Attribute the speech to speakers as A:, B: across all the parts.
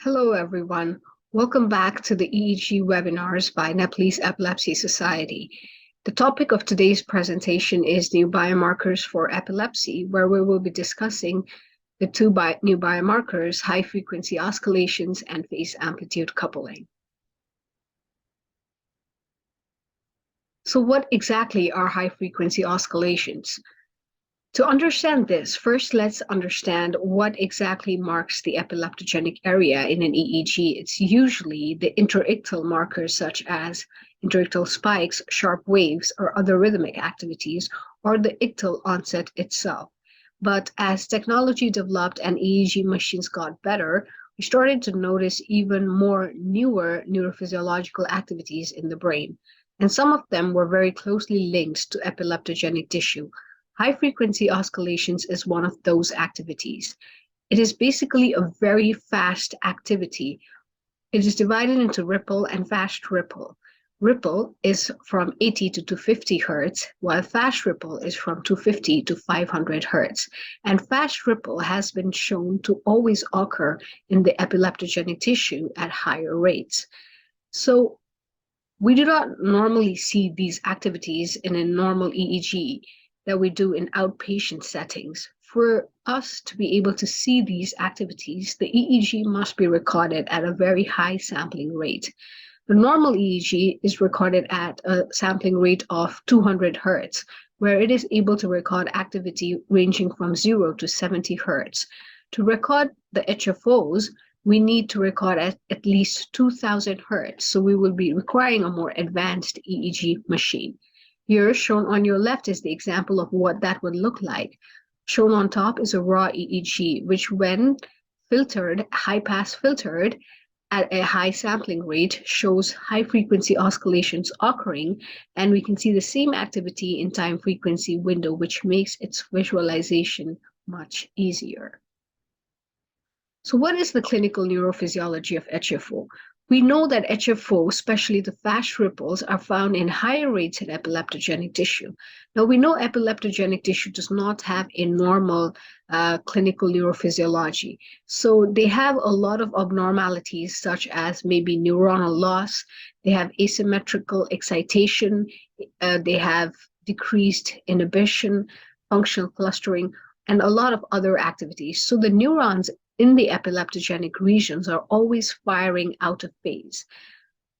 A: Hello, everyone. Welcome back to the EEG webinars by Nepalese Epilepsy Society. The topic of today's presentation is new biomarkers for epilepsy, where we will be discussing the new biomarkers, high-frequency oscillations, and phase amplitude coupling. So what exactly are high-frequency oscillations? To understand this, first let's understand what exactly marks the epileptogenic area in an EEG. It's usually the interictal markers such as interictal spikes, sharp waves, or other rhythmic activities, or the ictal onset itself. But as technology developed and EEG machines got better, we started to notice even more newer neurophysiological activities in the brain. And some of them were very closely linked to epileptogenic tissue. High-frequency oscillations is one of those activities. It is basically a very fast activity. It is divided into ripple and fast ripple. Ripple is from 80 to 250 hertz, while fast ripple is from 250 to 500 hertz. And fast ripple has been shown to always occur in the epileptogenic tissue at higher rates. So we do not normally see these activities in a normal EEG that we do in outpatient settings. For us to be able to see these activities, the EEG must be recorded at a very high sampling rate. The normal EEG is recorded at a sampling rate of 200 hertz, where it is able to record activity ranging from 0 to 70 hertz. To record the HFOs, we need to record at least 2000 hertz, so we will be requiring a more advanced EEG machine. Here, shown on your left is the example of what that would look like. Shown on top is a raw EEG, which when filtered, high-pass filtered at a high sampling rate, shows high-frequency oscillations occurring, and we can see the same activity in time-frequency window, which makes its visualization much easier. So what is the clinical neurophysiology of HFO? We know that HFO, especially the fast ripples, are found in higher rates in epileptogenic tissue. Now, we know epileptogenic tissue does not have a normal clinical neurophysiology. So they have a lot of abnormalities, such as maybe neuronal loss, they have asymmetrical excitation, they have decreased inhibition, functional clustering, and a lot of other activities. So the neurons in the epileptogenic regions are always firing out of phase.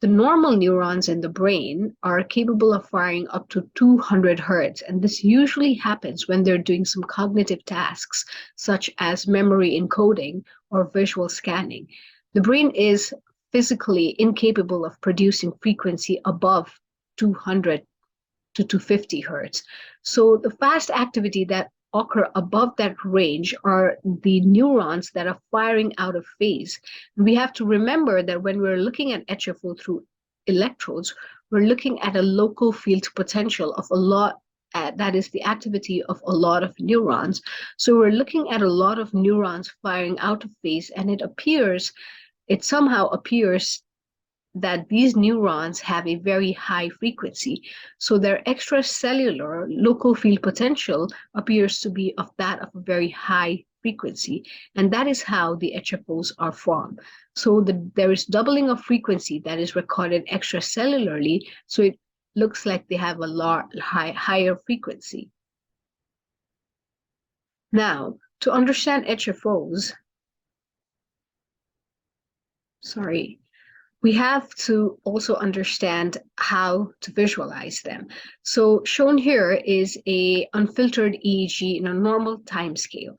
A: The normal neurons in the brain are capable of firing up to 200 hertz, and this usually happens when they're doing some cognitive tasks, such as memory encoding or visual scanning. The brain is physically incapable of producing frequency above 200 to 250 hertz. So the fast activity that occur above that range are the neurons that are firing out of phase. We have to remember that when we're looking at HFO through electrodes, we're looking at a local field potential of a lot, that is the activity of a lot of neurons. So we're looking at a lot of neurons firing out of phase, and it somehow appears that these neurons have a very high frequency. So their extracellular local field potential appears to be of that of a very high frequency. And that is how the HFOs are formed. So there is doubling of frequency that is recorded extracellularly. So it looks like they have a higher frequency. Now, to understand HFOs, we have to also understand how to visualize them. So shown here is an unfiltered EEG in a normal time scale.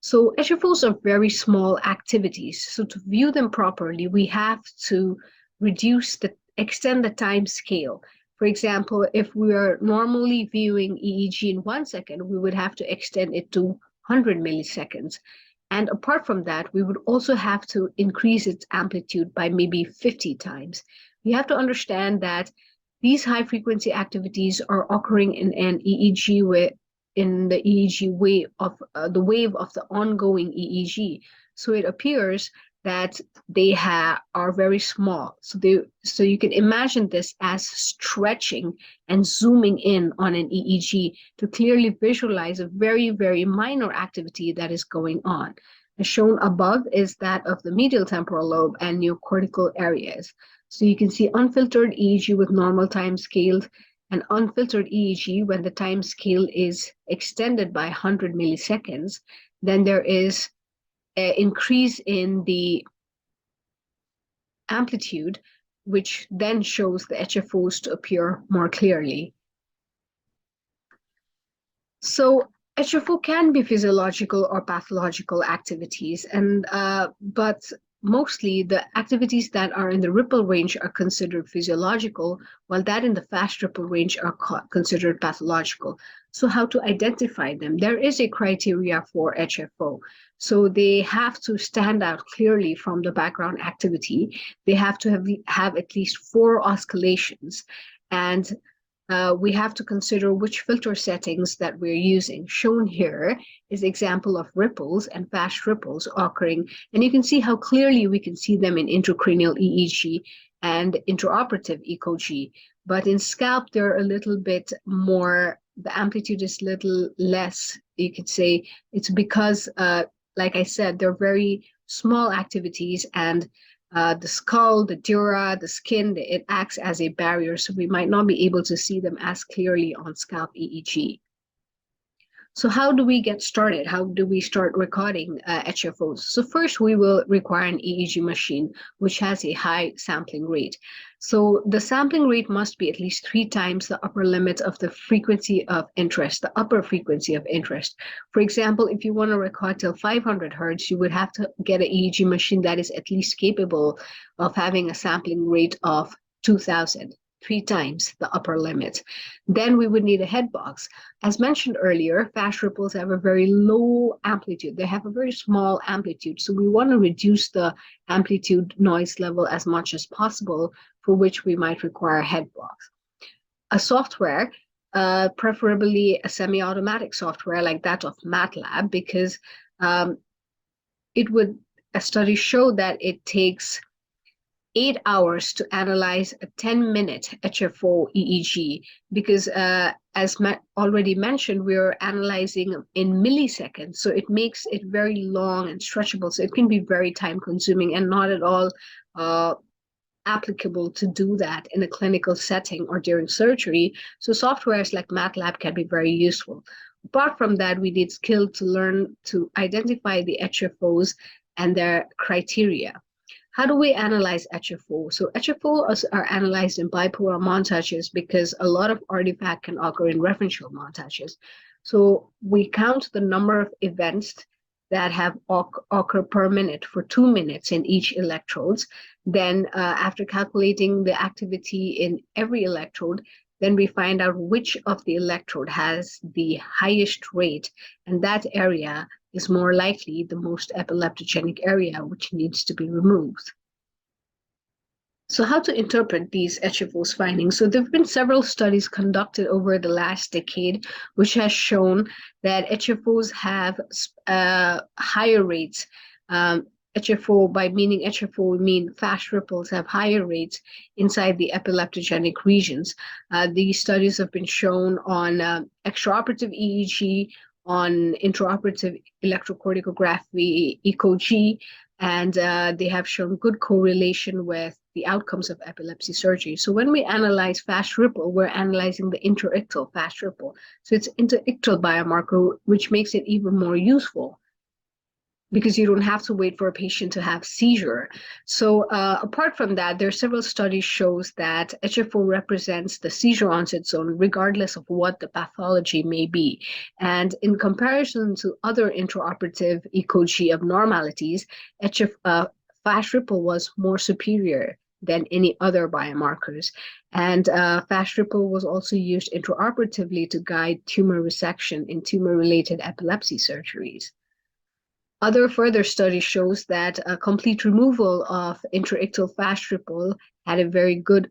A: So HFOs are very small activities. So to view them properly, we have to extend the time scale. For example, if we are normally viewing EEG in 1 second, we would have to extend it to 100 milliseconds. And apart from that, we would also have to increase its amplitude by maybe 50 times. We have to understand that these high-frequency activities are occurring in an EEG in the EEG wave of the wave of the ongoing EEG. So it appears that they are very small. So you can imagine this as stretching and zooming in on an EEG to clearly visualize a very, very minor activity that is going on. As shown above is that of the medial temporal lobe and neocortical areas. So you can see unfiltered EEG with normal time scales and unfiltered EEG when the time scale is extended by 100 milliseconds. Then there is an increase in the amplitude, which then shows the HFOs to appear more clearly. So HFO can be physiological or pathological activities, but mostly the activities that are in the ripple range are considered physiological, while that in the fast ripple range are considered pathological. So how to identify them? There is a criteria for HFO. So they have to stand out clearly from the background activity. They have to have at least 4 oscillations, and we have to consider which filter settings that we're using. Shown here is example of ripples and fast ripples occurring, and you can see how clearly we can see them in intracranial EEG and intraoperative ECG. But in scalp, they're a little bit more, the amplitude is a little less. You could say it's because, like I said, they're very small activities, and the skull, the dura, the skin, it acts as a barrier, so we might not be able to see them as clearly on scalp EEG. So how do we get started? How do we start recording HFOs? So first we will require an EEG machine, which has a high sampling rate. So the sampling rate must be at least 3 times the upper limit of the frequency of interest, the upper frequency of interest. For example, if you want to record till 500 hertz, you would have to get an EEG machine that is at least capable of having a sampling rate of 2000. 3 times the upper limit. Then we would need a head box. As mentioned earlier, fast ripples have a very low amplitude. They have a very small amplitude. So we want to reduce the amplitude noise level as much as possible, for which we might require a head box. A software, preferably a semi-automatic software like that of MATLAB, because a study showed that it takes 8 hours to analyze a 10-minute HFO EEG, because as already mentioned, we're analyzing in milliseconds, so it makes it very long and stretchable, so it can be very time consuming and not at all applicable to do that in a clinical setting or during surgery. So softwares like MATLAB can be very useful. Apart from that, we need skill to learn to identify the HFOs and their criteria. How do we analyze HFO? So HFOs are analyzed in bipolar montages because a lot of artifact can occur in referential montages. So we count the number of events that have occur per minute for 2 minutes in each electrodes. Then after calculating the activity in every electrode, then we find out which of the electrode has the highest rate, and that area is more likely the most epileptogenic area, which needs to be removed. So how to interpret these HFOs findings? So there have been several studies conducted over the last decade, which has shown that HFOs have higher rates. HFO, by meaning HFO, we mean fast ripples have higher rates inside the epileptogenic regions. These studies have been shown on extraoperative EEG, on intraoperative electrocorticography, ECG, and they have shown good correlation with the outcomes of epilepsy surgery. So when we analyze fast ripple, we're analyzing the interictal fast ripple. So it's interictal biomarker, which makes it even more useful, because you don't have to wait for a patient to have seizure. So apart from that, there are several studies shows that HFO represents the seizure onset zone, regardless of what the pathology may be. And in comparison to other intraoperative ECG abnormalities, fast ripple was more superior than any other biomarkers. And fast ripple was also used intraoperatively to guide tumor resection in tumor-related epilepsy surgeries. Other further study shows that a complete removal of intraictal fast ripple had a very good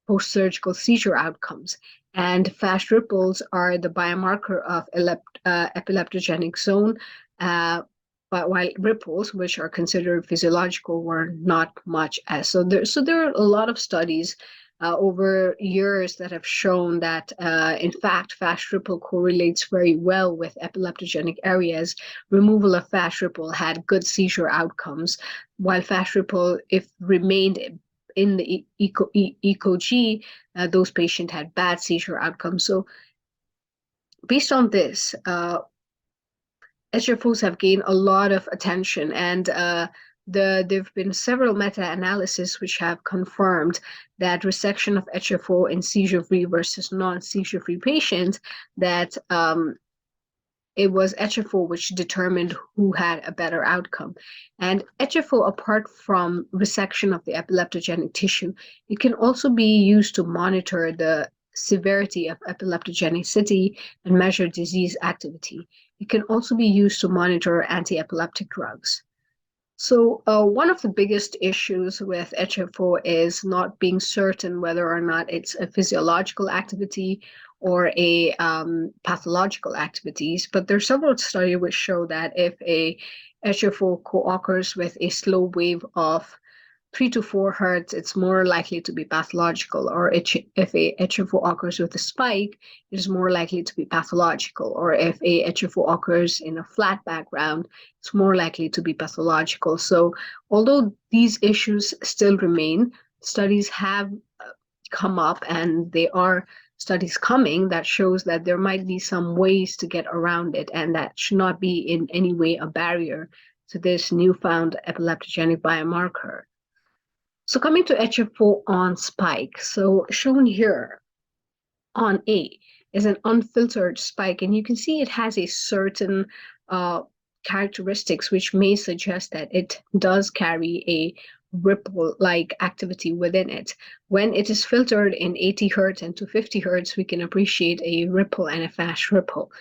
A: post-surgical seizure outcomes. And fast ripples are the biomarker of epileptogenic zone, but while ripples, which are considered physiological, were not much as. So there are a lot of studies over years that have shown that, in fact, fast ripple correlates very well with epileptogenic areas. Removal of fast ripple had good seizure outcomes, while fast ripple, if remained in the ECOG, those patients had bad seizure outcomes. So based on this, HFOs have gained a lot of attention, and there've been several meta-analyses which have confirmed that resection of HFO in seizure-free versus non-seizure-free patients, that it was HFO which determined who had a better outcome. And HFO, apart from resection of the epileptogenic tissue, it can also be used to monitor the severity of epileptogenicity and measure disease activity. It can also be used to monitor anti-epileptic drugs. So one of the biggest issues with HFO is not being certain whether or not it's a physiological activity or a pathological activities. But there are several studies which show that if a HFO co-occurs with a slow wave of 3 to 4 hertz, it's more likely to be pathological. Or if a HFO occurs with a spike, it is more likely to be pathological. Or if a HFO occurs in a flat background, it's more likely to be pathological. So although these issues still remain, studies have come up, and there are studies coming that shows that there might be some ways to get around it, and that should not be in any way a barrier to this newfound epileptogenic biomarker. So coming to HFO on spike, so shown here on A is an unfiltered spike, and you can see it has a certain characteristics which may suggest that it does carry a ripple-like activity within it. When it is filtered in 80 hertz and 250 hertz, we can appreciate a ripple and a fast ripple.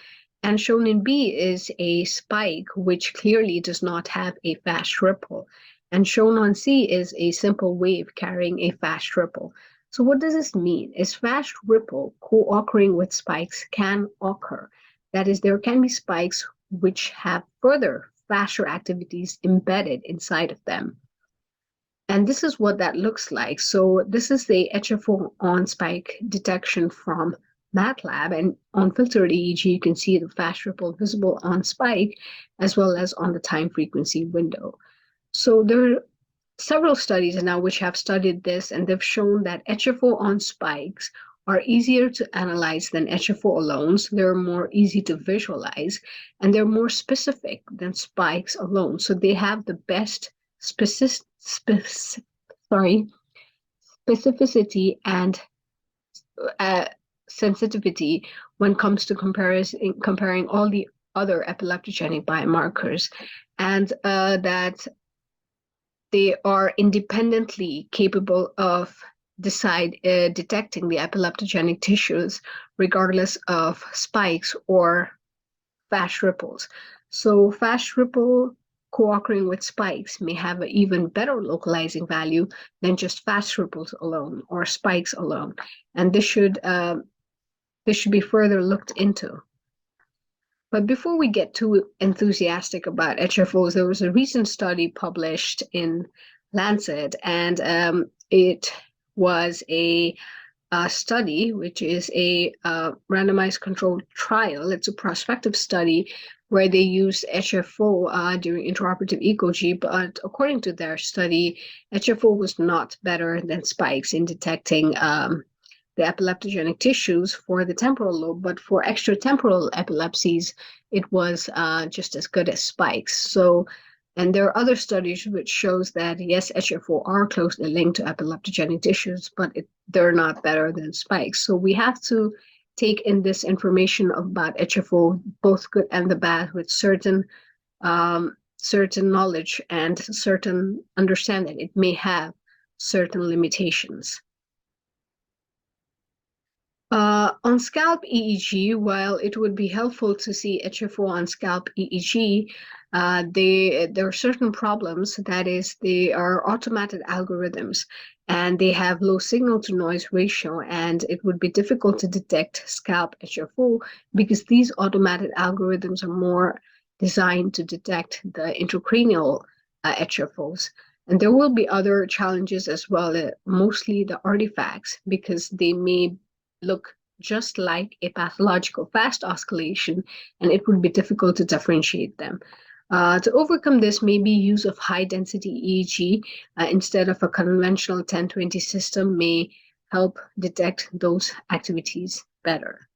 A: And shown in B is a spike which clearly does not have a fast ripple. And shown on C is a simple wave carrying a fast ripple. So what does this mean? Is fast ripple co-occurring with spikes can occur. That is, there can be spikes which have further faster activities embedded inside of them. And this is what that looks like. So this is the HFO on spike detection from MATLAB, and on filtered EEG, you can see the fast ripple visible on spike as well as on the time frequency window. So there are several studies now which have studied this, and they've shown that HFO on spikes are easier to analyze than HFO alone. So they're more easy to visualize, and they're more specific than spikes alone. So they have the best specificity and sensitivity when it comes to comparing all the other epileptogenic biomarkers, and that they are independently capable of detecting the epileptogenic tissues regardless of spikes or fast ripples. So fast ripple co-occurring with spikes may have an even better localizing value than just fast ripples alone or spikes alone. And this should be further looked into. But before we get too enthusiastic about HFOs, there was a recent study published in Lancet, and it was a study, which is a randomized controlled trial. It's a prospective study where they used HFO during intraoperative ECOG, but according to their study, HFO was not better than spikes in detecting the epileptogenic tissues for the temporal lobe, but for extratemporal epilepsies, it was just as good as spikes. So, and there are other studies which shows that yes, HFO are closely linked to epileptogenic tissues, but they're not better than spikes. So we have to take in this information about HFO, both good and the bad, with certain knowledge and certain understanding. It may have certain limitations. On scalp EEG, while it would be helpful to see HFO on scalp EEG, there are certain problems. That is, they are automated algorithms, and they have low signal to noise ratio, and it would be difficult to detect scalp HFO because these automated algorithms are more designed to detect the intracranial HFOs. And there will be other challenges as well, mostly the artifacts, because they may look just like a pathological fast oscillation, and it would be difficult to differentiate them. To overcome this, maybe use of high-density EEG instead of a conventional 1020 system may help detect those activities better.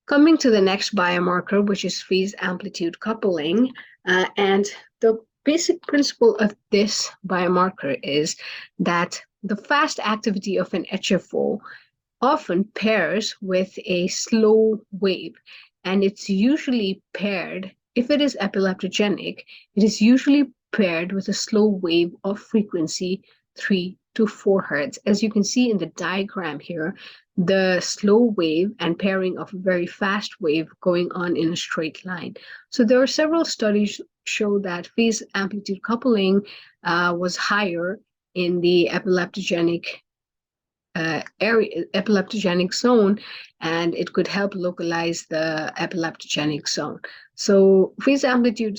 A: Coming to the next biomarker, which is phase amplitude coupling, and the basic principle of this biomarker is that the fast activity of an HFO often pairs with a slow wave, and it's usually paired, if it is epileptogenic, it is usually paired with a slow wave of frequency 3 to 4 hertz. As you can see in the diagram here, the slow wave and pairing of a very fast wave going on in a straight line. So there are several studies show that phase amplitude coupling was higher in the epileptogenic epileptogenic zone, and it could help localize the epileptogenic zone. So phase amplitude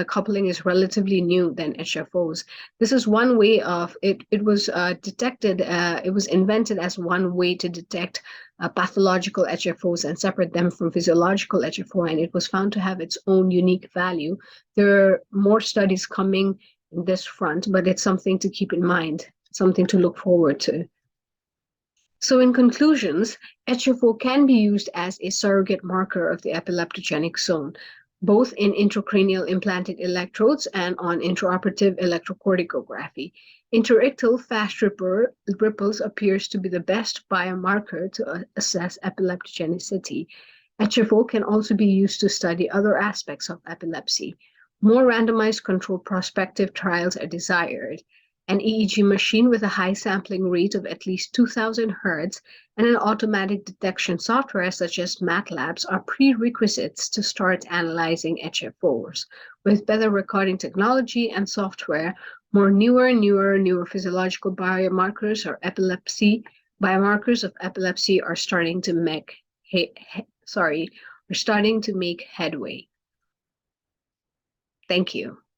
A: coupling is relatively new than HFOs. This is one way of it. It was detected. It was invented as one way to detect pathological HFOs and separate them from physiological HFO, and it was found to have its own unique value. There are more studies coming in this front, but it's something to keep in mind, something to look forward to. So in conclusions, HFO can be used as a surrogate marker of the epileptogenic zone, both in intracranial implanted electrodes and on intraoperative electrocorticography. Interictal fast ripples appears to be the best biomarker to assess epileptogenicity. HFO can also be used to study other aspects of epilepsy. More randomized controlled prospective trials are desired. An EEG machine with a high sampling rate of at least 2000 Hz and an automatic detection software such as MATLABs are prerequisites to start analyzing HFOs. With better recording technology and software, more newer physiological biomarkers or biomarkers of epilepsy are starting to make headway. Thank you.